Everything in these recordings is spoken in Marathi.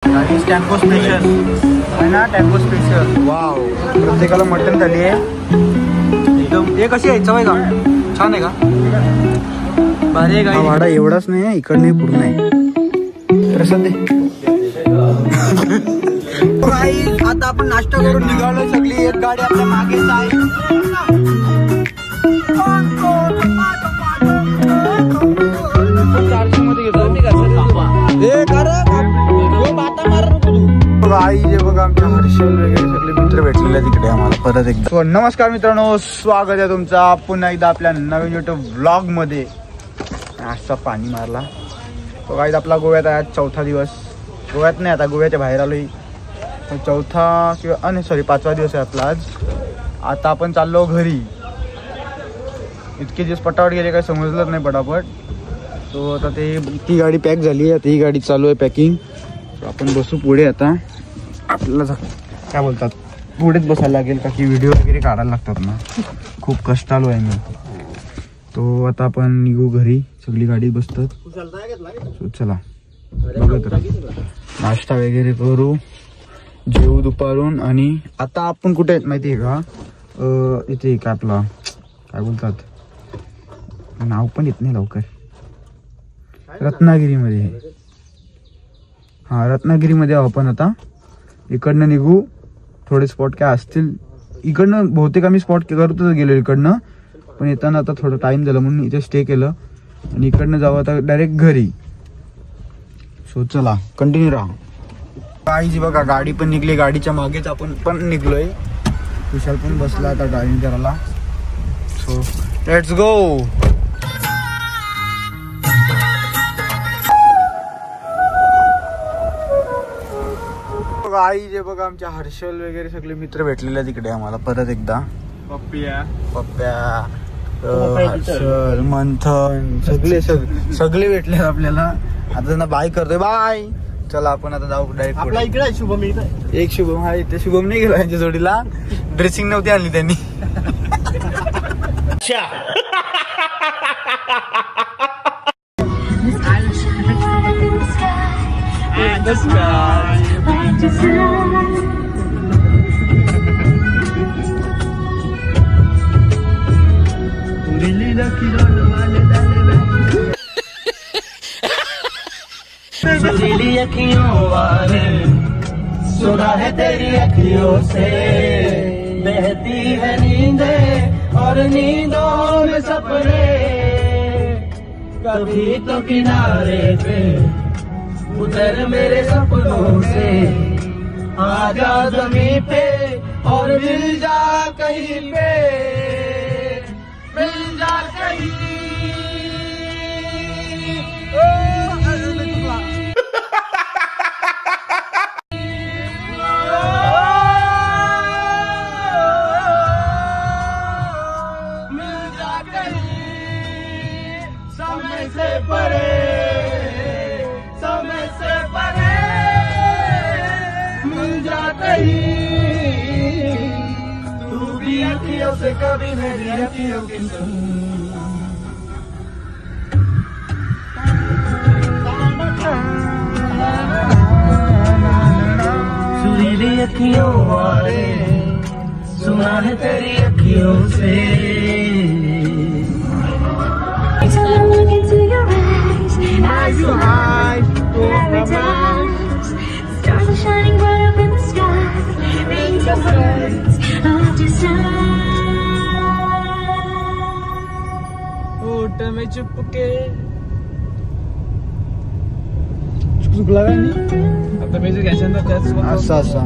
टेम्पो स्पेशल आहे ना, टेम्पो स्पेशल. वाव, प्रत्येकाला मटन थाली आहे एकदम. हे कशी आहे, चव आहे का? छान आहे का? भारी आहे का? वाडा एवढाच नाही आहे, इकडे पूर्ण आहे. प्रसाद दे. आता आपण नाश्ता करून निघालो. सगळी एक गाडी आपल्या मागेच आहे. आई जे बघा, आमच्या हर्षल वगैरे सगळे मित्र भेटलेले तिकडे आम्हाला परत एकदा. नमस्कार मित्रांनो, स्वागत आहे तुमचा पुन्हा एकदा आपल्या नवीन युट्यूब व्लॉग मध्ये. असा पाणी मारला तो गाईज. आपला गोव्यात आहे आज 4था दिवस. गोव्यात नाही, आता गोव्याच्या बाहेर आलोय. 4था किंवा नाही सॉरी 5वा दिवस आहे आपला आज. आता आपण चाललो घरी. इतके दिवस पटापट गेले, काय समजलंच नाही पटापट. तो आता ती गाडी पॅक झाली, आता ही गाडी चालू आहे पॅकिंग. आपण बसू पुढे. आता आपल्याला काय बोलतात, पुढेच बसायला लागेल का की व्हिडिओ वगैरे काढायला लागतात ना. खूप कष्टाळू आहे मी. तो आता आपण निघू घरी. सगळी गाडी बसतात. चला बघत राहा. नाश्ता वगैरे करू, जेवू दुपारून. आणि आता आपण कुठे आहेत माहिती आहे का? इथे काय आपला काय बोलतात, नाव पण येत नाही लवकर. रत्नागिरीमध्ये. हा, रत्नागिरीमध्ये आपण आता. इकडनं निघू. थोडे स्पॉट काय असतील इकडनं, बहुतेक आम्ही स्पॉट करतच गेलो इकडनं. पण येताना आता थोडं टाइम झालं म्हणून इथे स्टे केलं. आणि इकडनं जाऊ आता डायरेक्ट घरी. सो चला कंटिन्यू राहा. काहीच बघा, गाडी पण निघली. गाडीच्या मागेच आपण पण निघलोय. विशाल पण बसला आता ड्रायव्हिंग करायला. So let's go. आई जे बघा, आमच्या हर्षल वगैरे सगळे मित्र भेटलेले तिकडे आम्हाला परत एकदा. पप्प्या हर्षल, मंथन सगळे भेटले आपल्याला. आता त्यांना बाय करतोय. बाय. चला आपण आता जाऊ डायरेक्ट. आपला इकडे आहे शुभम. एक शुभम आहे इथे. शुभम नाही गेला यांच्या जोडीला. ड्रेसिंग नव्हती आणली त्यांनी. सुरीली अखियों वाले, सुना है तेरी अखियों से बहती है नींदें और नींदों में सपने. कभी तो किनारे पे उतर मेरे सपनों से, आजा ज़मीं पे और मिल जा कहीं पे, मिल जा कहीं. समय से परे मिल जा कहीं. तू भी अखियों से कभी मेरी अखियों की सुन. सुरीली अखियों वाले, सुना है तेरी अखियों से. As you hide paradise, stars are shining bright up in the sky, rings of words of desire. होठ में चुपके चुकला नाही. आता म्युझिक घ्यायचं ना त्याच असं.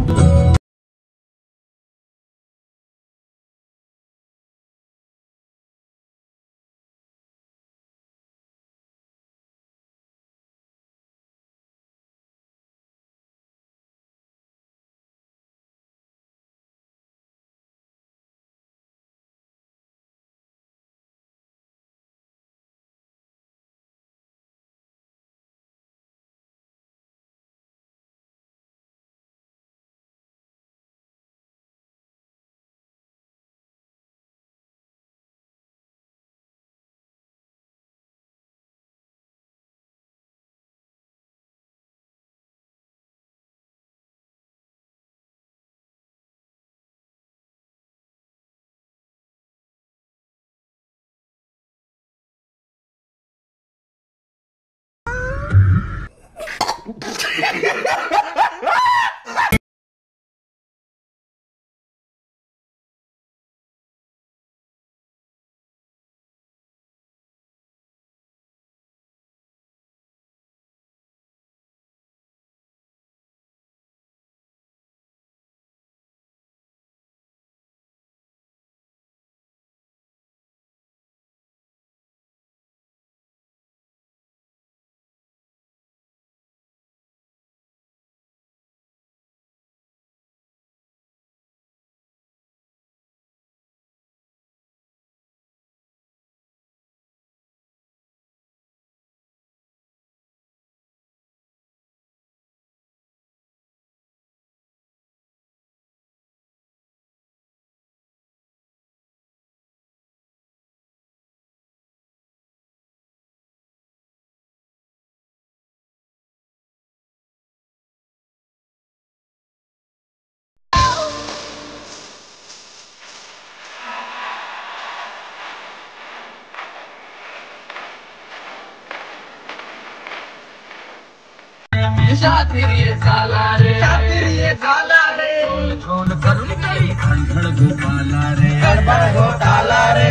शातिर ये झाला रे, शातिर ये झाला रे, छोड़ करून काही खळखळ गोपाला रे, गडबड घोटाला रे.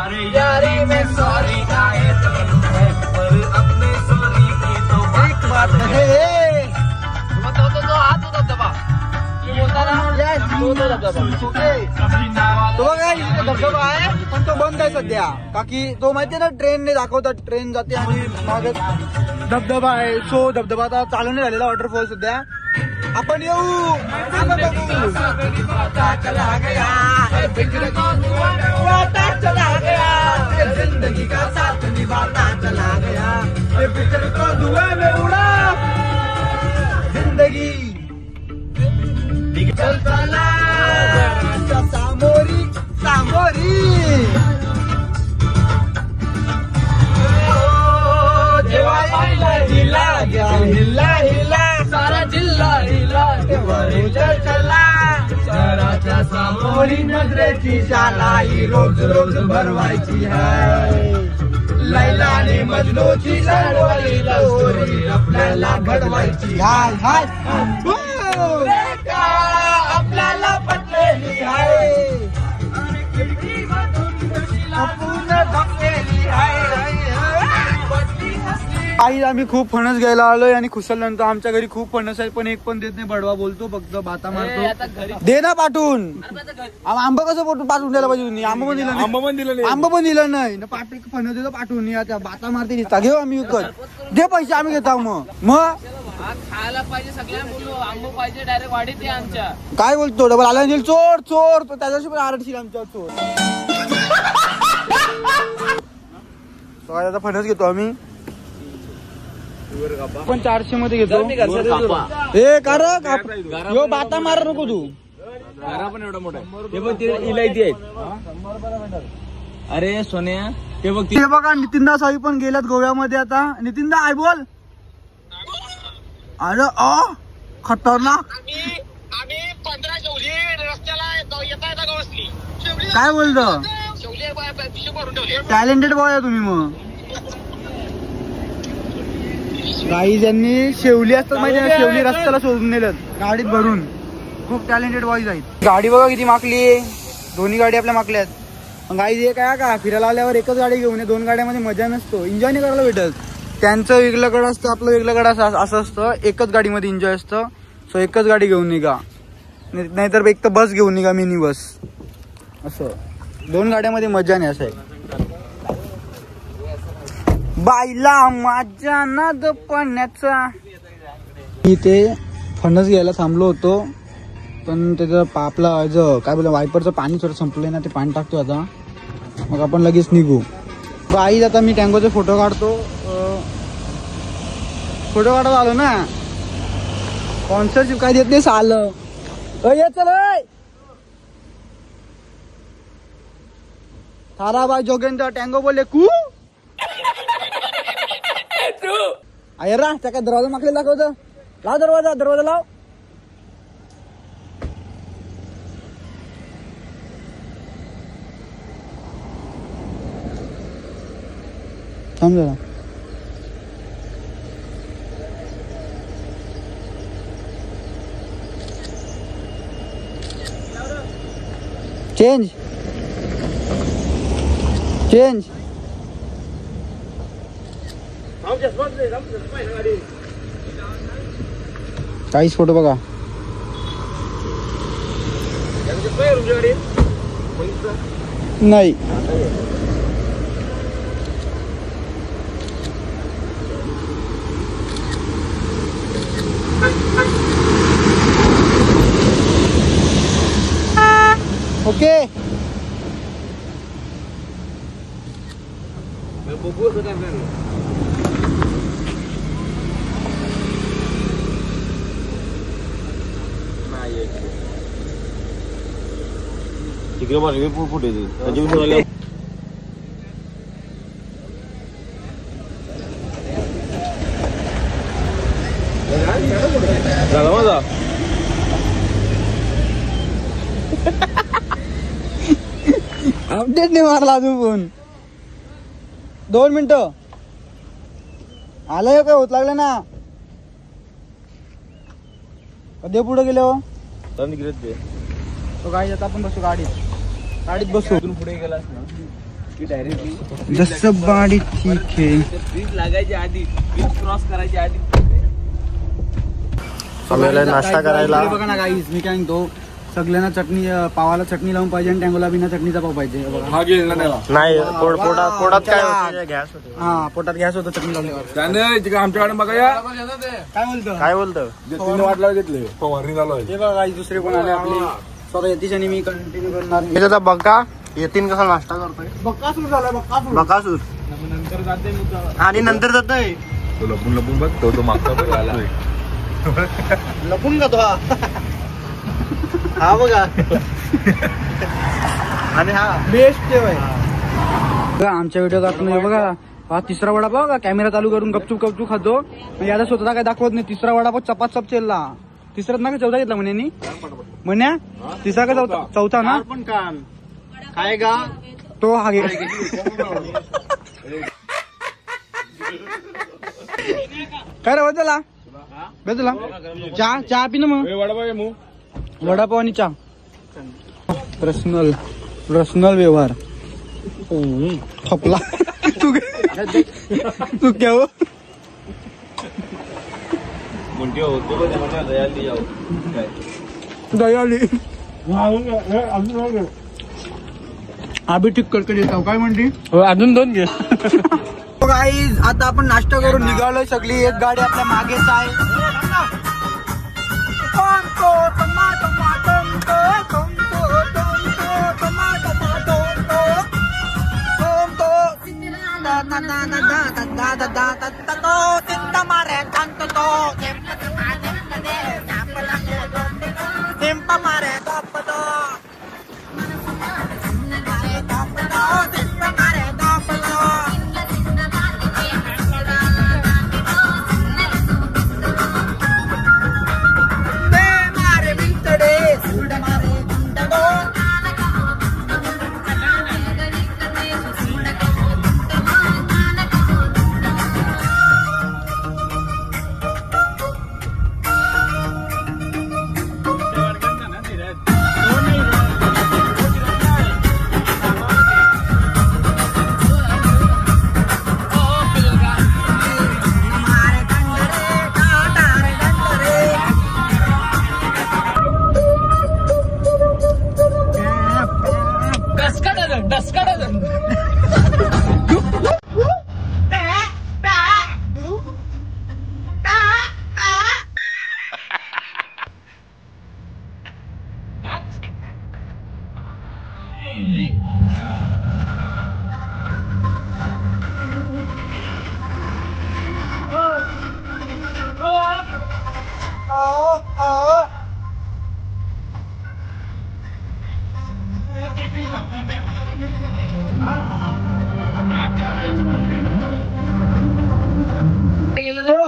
अरे यारी में सॉरी गाए तो पर अपने सॉरी की तो एक बात है. तो हाथ होता दबा ये बोलता ना, तो बघा इथे धबधबा आहे पण तो बंद आहे सध्या. का की तो माहितीये ना ट्रेनने दाखवतात, ट्रेन जाते आणि मागे धबधबा आहे. सो धबधबा आता चालू नाही झालेला, वॉटरफॉल सध्या. आपण येऊ चला गया, जिंदगी का साथ निभाता चला गया, पिक्चर को धुएं में उड़ा जिंदगी चल चला सामोरी सामोरी. जेव्हा हिला हिला हिला सारा जिल्हा हिला, तेव्हा चला शहराच्या सामोरी नजरेची शाला ही रोज रोज भरवायची आहे. लैलाने मजनूची लढवली लहोरी आपल्याला घडवायची आहे. आपल्याला पटलेली आहे, पूर्ण धकलेली आहे. आई आम्ही खूप फणस घ्यायला आलोय आणि खुसल्यानंतर आमच्या घरी खूप फणस आहे पण एक पण देत नाही. बडवा बोलतो फक्त बाता मारतो. दे ना पाठवून. आंबा कसं पाठवून द्यायला पाहिजे तुम्ही. आंबा पण दिला नाही, आंबा पण दिलं नाही ना. फणस देतो पाठवून. त्या बाता मारते दिसता. घेऊ आम्ही विकत. दे पैसे आम्ही घेतो. मग खायला पाहिजे सगळ्यांना बोलू. आंबो पाहिजे डायरेक्ट वाढीत आहे आमच्या. काय बोलतो डबल आला नाही. चोर चोर त्याच्याशी पण आरडशील आमच्या चोर. आता फणस घेतो आम्ही पण 400 मध्ये घेतो. हे कार बाता मार नको तू. पण एवढा मोठा ते बघ, इलायती आहेत. अरे सोन्या ते बघ, ते बघा नितीनदा सावी पण गेल्यात गोव्यामध्ये. आता नितीनदा आय बोल. अरे खतरनाक. आम्ही 15 शेवली रस्त्याला येता गवसली. काय बोलतो. टॅलेंटेड बॉय आहे तुम्ही. मग काही ज्यांनी शेवली असतात माहिती ना, शेवली रस्त्याला शोधून नेलं गाडीत भरून. खूप टॅलेंटेड बॉईज आहेत. गाडी बघा किती माकली आहे. दोन्ही गाडी आपल्या माकल्यात. गाडी हे काय का फिरायला आल्यावर एकच गाडी घेऊन ये. 2 गाड्यामध्ये मजा नसतो, एन्जॉय नाही करायला भेटत. त्यांचं वेगळं असतं, आपलं वेगळं असं असतं. एकच गाडीमध्ये एन्जॉय असतं. सो एकच गाडी घेऊन निघा, नाहीतर एक तर बस घेऊन निघा, मिनी बस. असं 2 गाड्यामध्ये मजा नाही. असं आहे. बाईला माझ्या नाद पाण्याचा. इथे फणस घ्यायला थांबलो होतो पण त्याचं आपला काय बोला वायपरचं पाणी थोडं संपलंय ना, ते पाणी टाकतो आता. मग आपण लगेच निघू. आई आता मी टँगोचे फोटो काढतो. फोटो काढत आलो ना. स्पॉन्सरशिप काय देत नाही आलं. चल थाराबाई जोगेंद्र टँगो बोलले कू. अरे त्या काय दरवाजा मागले दाखवत. लाव दरवाजा, दरवाजा लाव. थांब जरा. चेंज चेंज काहीच फोटो बघा नाही ओके तिकडे बघ फुटे त्याच्या झाला माझा अपडेट नाही मारला अजून फोन 2 मिनिटं आलाय काय होत लागलं ना कधी पुढे गेले हो तो गाडी आता आपण बसू गाडीत बसू पुढे गेलास ना डायरेक्टली जसं गाडी ठीक आहे ब्रिज लागायच्या आधी ब्रिज क्रॉस करायच्या आधी नाश्ता करायला बघा ना गाईस मी काय म्हणतो सगळ्यांना चटणी पावाला चटणी लावून पाहिजे आणि टँगोला बिना चटणीचा पाव पाहिजे नाही पोटात काय गॅस होते हा पोटात गॅस होतो चटणी लावल्यावर आमच्याकडे बघा या काय बोलतो वाटला घेतले फवारणी झालो हे बघा गाईस दुसरे कोण आले आपले स्वतः यतीश आणि मी कंटिन्यू करणार मी त्याचा बघा येतीन कसा नाश्ता करतोय बक्कासूर झालाय बकासूर नंतर जाते आणि नंतर जातोय लपून बघ तो मागचा लपून का तो हा बघा आणि हा बेस्ट बघा आमच्या व्हिडिओ दाखवून बघा हा तिसरा वडापाव का कॅमेरा चालू करून गपचूप खातो याला स्वतः काय दाखवत नाही तिसरा वडापाव चपाचप चेलला तिसराच ना का चौथा घेतला म्हण्या तिसरा का चौथा ना पण काम काय गा तो हा घे काय रे बदला बदला चहा पी ना मग वडापाव आणि चहा पर्सनल व्यवहार थपला तू क्या हो दयाली आभी ठीक करके देता काय म्हणते अजून 2 घे गाईज आता आपण नाश्ता करून निघालोय सगळी एक गाडी आपल्या मागेच आहे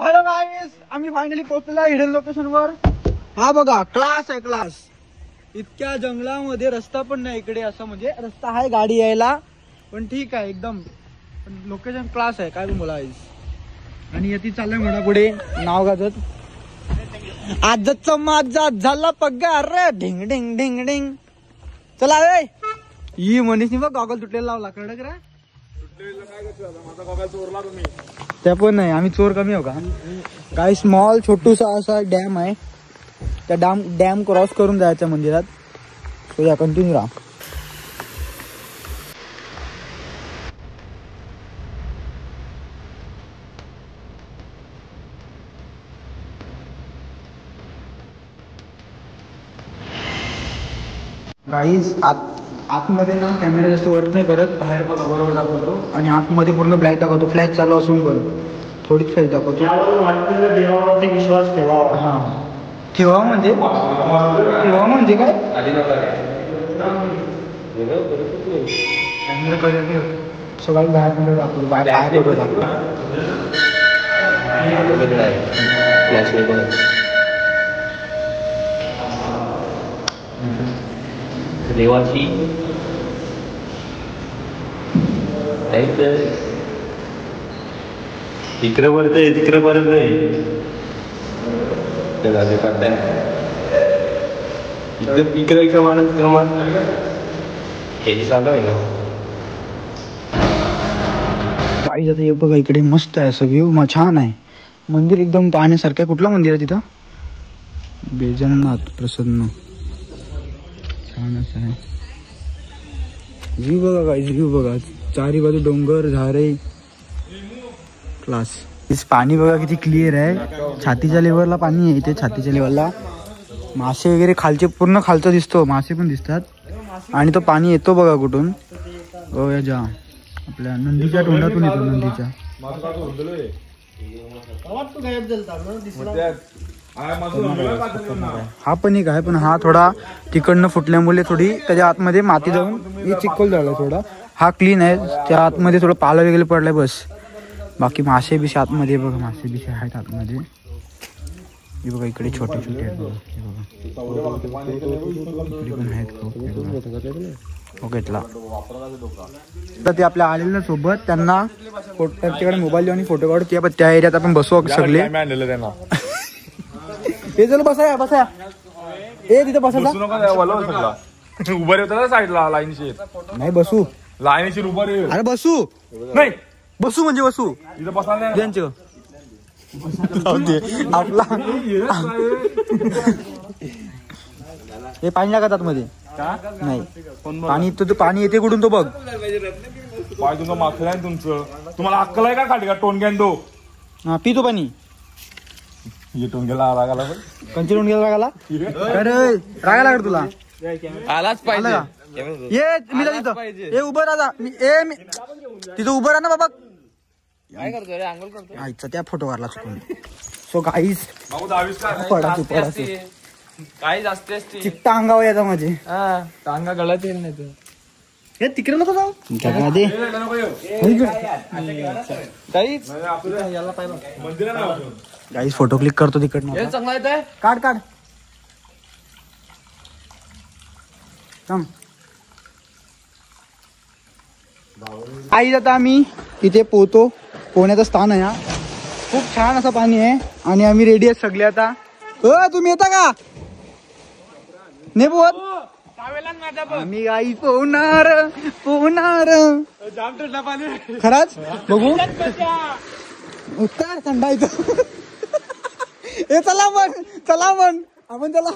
हॅलो गाईस आम्ही फायनली पोहोचलो हिडन लोकेशन वर. हा बघा क्लास आहे क्लास. इतक्या जंगलामध्ये रस्ता पण नाही इकडे, असं म्हणजे रस्ता आहे गाडी यायला पण ठीक आहे एकदम, लोकेशन क्लास आहे काय पण बोला. आणि यती चाललंय म्हणा पुढे नाव गाजत. आजचा माझा झाला पगार ढिंग ढिंग ढिंग ढिंग. चला रे. ही मनीषनी बघ गॉगल तुटलेला लावला कळलं का त्या पण नाही आम्ही चोर कमी हो का काही स्मॉल छोटूसा असा डॅम आहे त्या डॅम क्रॉस करून जायचं मंदिरात सो या कंटिन्यू राहा गाईज आतमध्ये ना कॅमेरा जास्त वर्क नाही करत बाहेर बघा बरोबर दाखवतो आणि आतमध्ये पूर्ण ब्लॅक दाखवतो फ्लॅश चालू असून पण थोडीच फ्लॅश दाखवतो देवावरती विश्वास ठेवावा. हा ठेवा म्हणजे काय सगळं बाहेर दाखवतो बाहेर फोटो दाखवतो देवाची इकडे परत आहे तिकडे परत आहे इकडे क्रमांक हे चालू आहे ना काही जातं हे बघा इकडे मस्त आहे असं व्ह्यू छान आहे मंदिर एकदम पाहण्यासारखं आहे कुठलं मंदिर आहे तिथं बेजननाथ प्रसन्न छान असं आहे व्ह्यू बघा काही व्ह्यू बघा चारी बाजू डोंगर झाडे क्लास पाणी बघा किती क्लिअर आहे छातीच्या लेवलला पाणी आहे इथे छातीच्या लेवलला मासे वगैरे खालचे पूर्ण खालचं दिसतो मासे पण दिसतात आणि तो पाणी येतो बघा कुठून गोव्याच्या आपल्या नंदीच्या तोंडातून येतो नंदीच्या हा पण एक आहे पण हा थोडा तिकडनं फुटल्यामुळे थोडी त्याच्या आतमध्ये माती जाऊन हे चिखल झालं थोडा हा क्लीन आहे त्या आतमध्ये थोडं पाला वगैरे पडलाय बस बाकी मासे बिशे आतमध्ये बघा मासे बिशे आहेत आतमध्ये हे बघा इकडे छोटे छोटे आहेत बघा हे बघा इकडे पण आहेत खूप घेतला तर ते आपल्या आलेल्या सोबत त्यांना प्रत्येकाने मोबाईल देऊन फोटो काढू त्या एरियात आपण बसू सगळे हे झालं बसाया बसाया ए तिथे बसा उभा होता साईडला लाईनशी नाही बसू लाईनशी उभा रे अरे बसू नाही बसू म्हणजे बसू इथं बसायला त्यांचं आपला हे पाणी लागत आतमध्ये नाही पाणी तो पाणी येते कुठून तो बघ पाय तुमचं मागचं आहे तुमचं तुम्हाला अक्कल आहे का खाली टोनग्यान तो हा पितो पाणी हे टोनग्याला रागाला कंची टोनग्याला रागाला अरे रागा लागत तुला आलाच पाहिजे ये मी तिथं ए उभं राहा मी तिथं उभं राहा ना बाबा काय करतो रे आंघोळ करतो आईचा त्या फोटो काढला चुकून सो गाईस काय जास्त असते चिट्टा अंगावर येतात माझे टांगा गळत येईल नाही तर हे तिकडे नको जाऊ दे गाईस फोटो क्लिक करतो तिकडनं चांगला येत काढ आई आता आम्ही इथे पोहण्याचं स्थान आहे खूप छान असं पाणी आहे आणि आम्ही रेडी आहेत सगळे आता तुम्ही येता का नाही पोहत आम्ही गाई पोहणार खरंच बघू उत्तर थंडा इथं हे चला पण आपण चला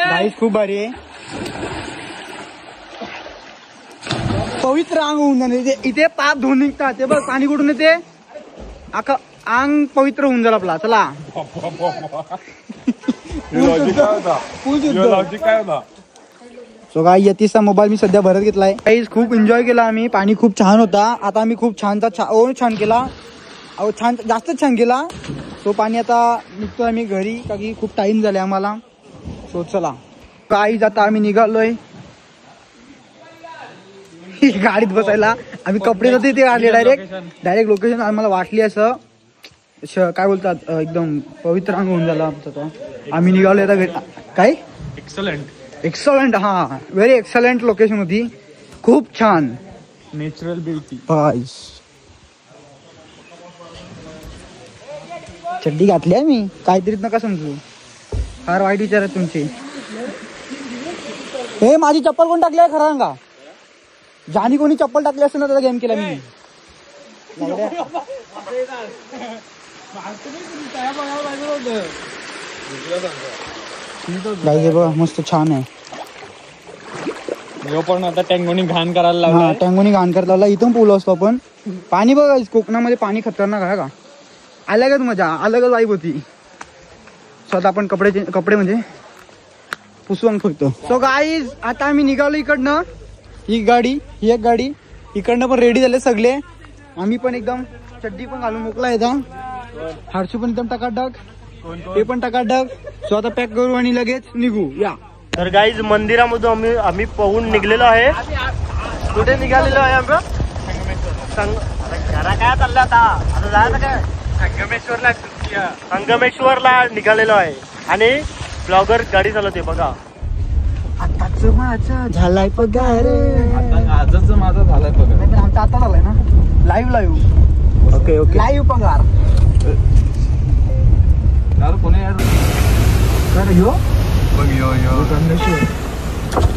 गाईस खूप भारी आहे पवित्र अंग होऊन जाणे इथे पाप धुवून निघतात ते बघ पाणी कुठून येते अख्खं अंग पवित्र होऊन जाईल आपला चला सो गाई यतीचा मोबाईल मी सध्या भरत घेतलाय गाईस खूप एन्जॉय केला आम्ही पाणी खूप छान होता आता आम्ही खूप छान केला छान जास्तच छान केला तो पाणी आता निघतो आम्ही घरी का की खूप टाइम झाले आम्हाला सो चला गाईज आता आम्ही निघालोय गाडीत बसायला आम्ही कपडे होते ते आले डायरेक्ट लोकेशन आम्हाला वाटली असं काय बोलतात एकदम पवित्र अंग होऊन झाला आमचा आम्ही निघालोय आता काय एक्सलंट हा व्हेरी एक्सलंट लोकेशन होती खूप छान नॅचरल ब्युटी चड्डी घातली आहे मी, काहीतरीच नका समजू. फार वाईट विचार आहे तुमचे. हे माझी चप्पल कोण टाकली आहे खरं सांगा. ज्यानी कोणी चप्पल टाकली असेल ना त्याचा गेम केला मी. बघा मस्त छान आहे. पण आता टँगोनी घाण करायला लावला. टँगोनी घाण करायला लावला. इथून पोलो असतो आपण. पाणी बघा कोकणामध्ये पाणी खतरनाक आहे का. अलगच मजा, अलगच वाईब होती. स्वतः आपण कपडे म्हणजे पुसवून फक्त. सो गाईज आता आम्ही निघालो इकडनं. ही एक गाडी इकडनं पण रेडी झाले सगळे. आम्ही पण एकदम चड्डी पण घालून मोकला येता. हर्षू पण एकदम टकाटक, ते पण टकाटक. सो आता पॅक करू आणि लगेच निघू. या तर गाईज मंदिरामधून आम्ही पाहून निघलेलो आहे. कुठे निघालेलो आहे आम्ही? काय चाललं आता जायचं काय? संगमेश्वरला निघालेलो आहे. आणि ब्लॉगर गाडी चालवते बघा. आताच माझा झालाय पगार. आजच माझा झालाय पगार. आमचा आता झालाय ना लाईव्ह. Okay okay. लाईव्ह पगार. यार कोणी यार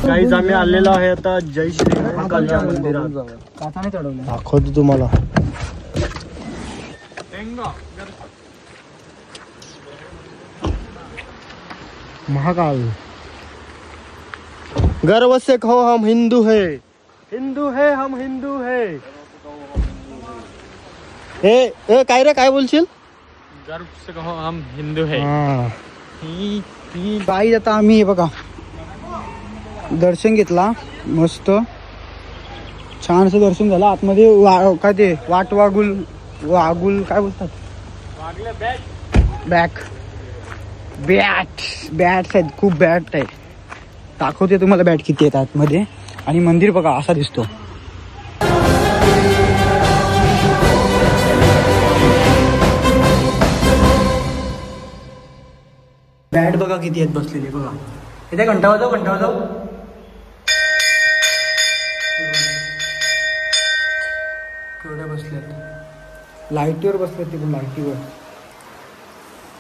गाईज आम्ही आलेलो आहे आता जय श्री महाकालच्या मंदिरात. काचाने चढवलं. दाखवतो तुम्हाला. महाकाल. गर्व से कहो हम हिंदू है, हिंदू है हम हिंदू है. ए काय रे काय बोलशील? गर्व से कहो हम हिंदू है. गाईज आता आम्ही हे बघा दर्शन घेतला. मस्त छान असं दर्शन झालं. आतमध्ये काय ते वाघुल काय बोलतात. बॅट आहेत, खूप बॅट आहे. दाखवते तुम्हाला बॅट किती आहेत आतमध्ये. आणि मंदिर बघा असा दिसतो. बॅट बघा किती आहेत बसलेले बघा. इथे घंटा वाजव. केवढे बसलेत. लाईटीवर बसलेत ते पण लाईटीवर.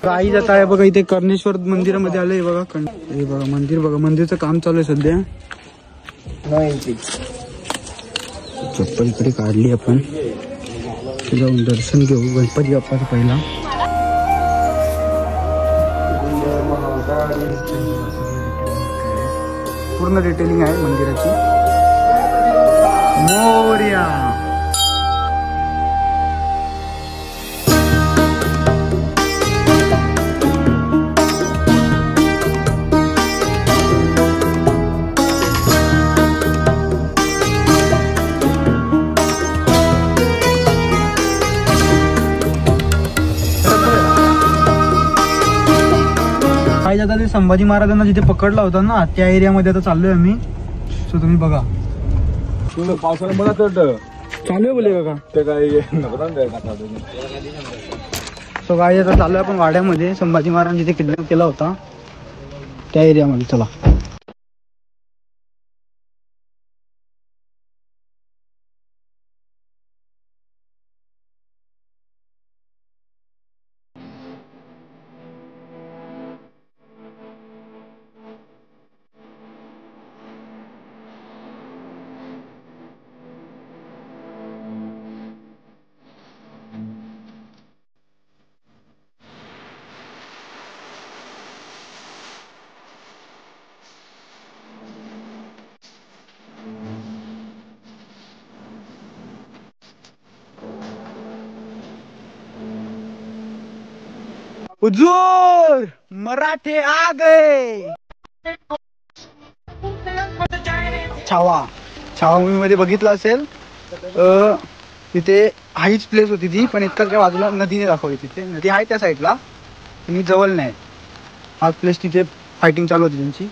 काही जात आहे बघा. इथे कर्णेश्वर मंदिरामध्ये आलंय बघा. हे बघा मंदिर बघा. मंदिरचं काम चालू आहे सध्या. चप्पल इकडे काढली आपण. जाऊन दर्शन घेऊ गणपती बाप्पाचं पहिला. पूर्ण डिटेलिंग आहे मंदिराची. मोरया. आता ते संभाजी महाराजांना जिथे पकडला होता ना त्या एरियामध्ये आता चाललोय आम्ही. सो तुम्ही बघा पावसाळ्यात मला चालू आहे बोले बघा. ते काय सो गाडी आता चालू आहे आपण वाड्यामध्ये. संभाजी महाराज जिथे किडनॅप केला होता त्या एरियामध्ये. चला हुजूर मराठे आ गए. छावा मूवी मध्ये बघितलं असेल. तिथे हाईच प्लेस होती ती. पण इतक्या बाजूला नदीने दाखवली. तिथे नदी आहे त्या साईडला आणि जवळ नाही. हाच प्लेस तिथे फायटिंग चालू होती त्यांची.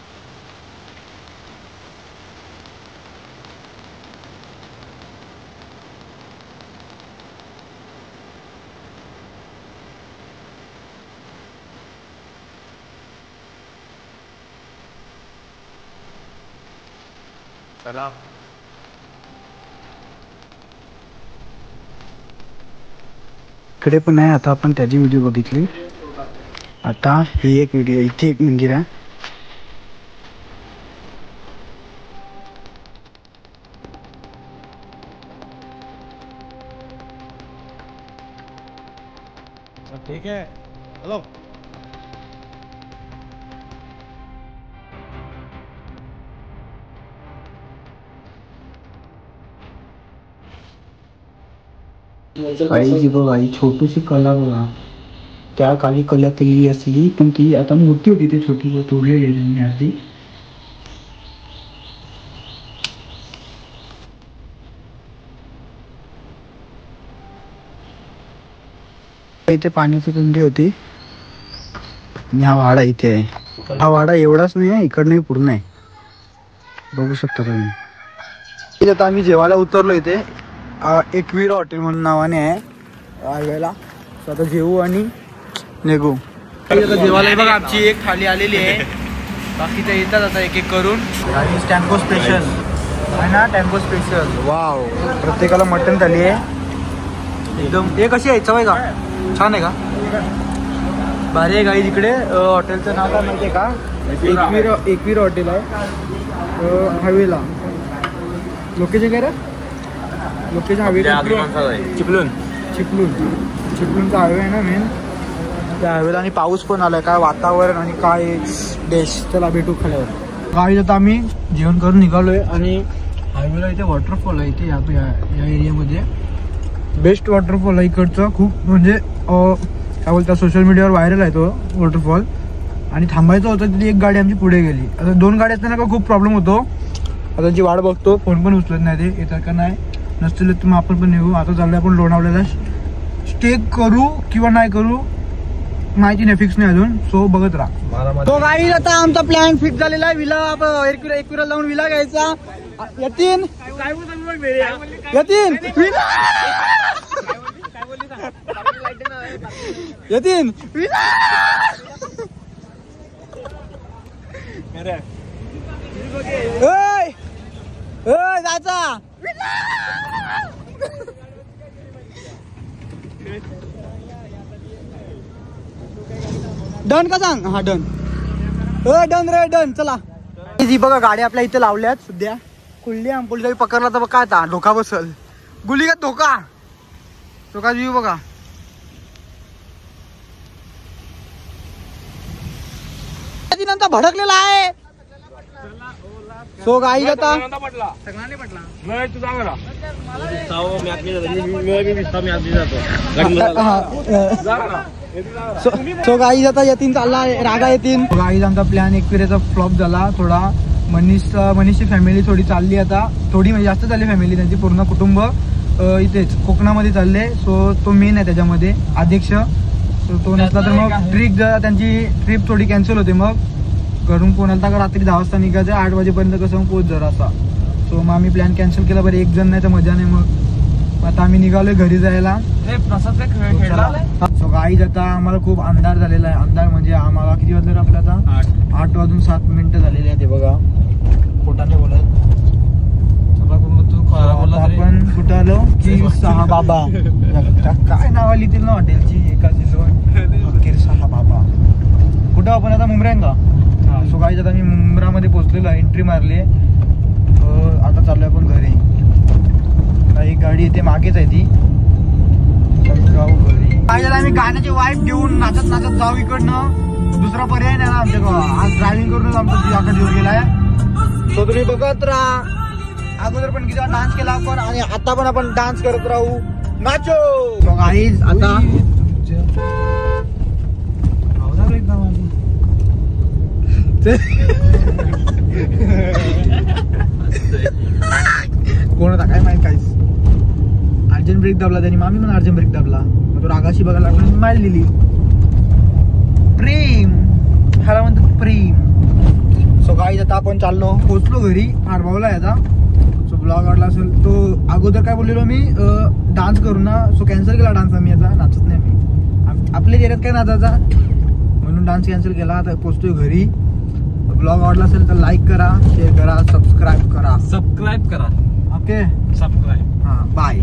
चला इकडे पण आहे. आता आपण त्याची व्हिडिओ बघितली. आता ही एक व्हिडिओ, इथे एक मंदिर आहे. ठीक आहे. हॅलो. काळीची बघा, ही छोटीशी कला बघा. त्या काळी कला केलेली असली पण ती आता मोठी होती. ती छोटी तोडली गेली आधी. इथे पाण्याची कुंडी होती आणि हा वाडा इथे आहे. हा वाडा एवढाच नाही आहे, इकडनंही पूर्ण आहे, बघू शकता तुम्ही. आता आम्ही जेवायला उतरलो इथे. एकवीर हॉटेल म्हणून नावाने आहे हायवेला. आता जेवू आणि निघू. आता जेवायला बघा आमची एक थाली आलेली आहे. बाकीच्या येतात आता एक एक करून. आणि टँको स्पेशल आहे ना, टँको स्पेशल. वाव, प्रत्येकाला मटण थाली आहे एकदम. हे कशी आहे, चव आहे का? छान आहे का? भारी आहे गाई. तिकडे हॉटेलचं नाव काय माहिती आहे का? एकवीर हॉटेल आहे हायवेला. लोकेशन काय रे? लोकेशन हायवे चिपळूणचा हायवे आहे ना मेन, त्या हायवेला. आणि पाऊस पण आलाय. काय वातावरण आणि काय देश. चला भेटू खाल्यावर. गावी आता आम्ही जेवण करून निघालोय आणि हायवेला इथे वॉटरफॉल आहे. इथे या एरियामध्ये बेस्ट वॉटरफॉल आहे इकडचं. खूप म्हणजे काय बोलतात, सोशल मीडियावर व्हायरल आहे तो वॉटरफॉल. आणि थांबायचं होतं तिथे एक गाडी आमची पुढे गेली. आता दोन गाडी असताना का खूप प्रॉब्लेम होतो. आता जी वाट बघतो, फोन पण उचलत नाही ते, येतात का नाही. नसतील तर मग आपण पण निघू. आता चाललोय आपण लोणावळ्याला. स्टे करू किंवा नाही करू माहिती नाही, फिक्स नाही अजून. सो बघत राहा. तो गाडी आता आमचा प्लॅन फिक्स झालेला आहे. विला एकविरा जाऊन विला घ्यायचा. यतीन जायचा डन का सांग. हा डन. डन रे डन. चला जी बघा गाड्या आपल्या इथे लावल्यात सध्या. कुल्ली पोलिसांनी पकडला तर काय आता धोका बसल. गुलीगत धोका व्ह्यू बघा. नंतर भडकलेला आहे. सो गाई आता सो गाई आता यतीन चालला. रागा येतीन. गाई आमचा प्लॅन एकविरेचा फ्लॉप झाला थोडा. मनीषची फॅमिली थोडी चालली आता. थोडी म्हणजे जास्त चालली फॅमिली त्यांची. पूर्ण कुटुंब इथेच कोकणामध्ये चालले. सो तो मेन आहे त्याच्यामध्ये अध्यक्ष. सो तो नसला तर मग त्यांची ट्रिप थोडी कॅन्सल होते. मग घरून कोणाला तर रात्री 10 वाजता निघायचं, 8 वाजेपर्यंत कसं पोच जरा असा. सो मग आम्ही प्लॅन कॅन्सल केला. बरं एक जण नाही तर मजा नाही. मग आता आम्ही निघालोय घरी जायला. सो गाईज आता आम्हाला खूप अंधार झालेला आहे. अंधार म्हणजे आम्हाला किती वाजले आपलं आता 8 वाजून 7 मिनिटं झालेली आहे. ते बघा पोटाने बोलत. आपण कुठं आलो की सहा बाबा. काय नाव लिहितील ना हॉटेलची एका अखेर सहा बाबा. कुठं आपण आता मुंब्र्यांगा. सो गाईज आता मी मुंब्रामध्ये पोहोचलेलो आहे. एंट्री मारली. आता चाललोय आपण घरी. एक गाडी येते मागेच आहे ती. जाऊ घरी. काय झालं आम्ही गाण्याची वाईफ घेऊन नाचत नाचत जाऊ इकडनं. दुसरा पर्याय नाही ना आमच्याकडं. आज ड्रायव्हिंग करूनच आमचा आकडे दिवस गेलाय. सो तुम्ही बघत राहा. अगोदर पण किती डान्स केला आपण आणि आता पण आपण डान्स करत राहू. Nacho guys. आता कोण होता काय माहित. काहीच अर्जंट ब्रेक दाबला त्यांनी. मामी पण अर्जंट ब्रेक दाबला. मग तो रागाशी बघायला लागला. माल दिली. प्रेम ह्याला म्हणतात प्रेम. सो गाईज आता आपण चाललो. पोहोचलो घरी. हारभावला आहे आता. सो ब्लॉग आवडला असेल तो. अगोदर काय बोललेलो मी डान्स करू ना. सो कॅन्सल केला डान्स आम्ही. आता नाचत नाही मी. आपल्या एरियात काय नाचायचा म्हणून डान्स कॅन्सल केला. आता पोहोचतोय घरी. ब्लॉग आवडला असेल तर लाईक करा, शेअर करा, सबस्क्राईब करा. सबस्क्राईब करा. Okay subscribe. हां बाय.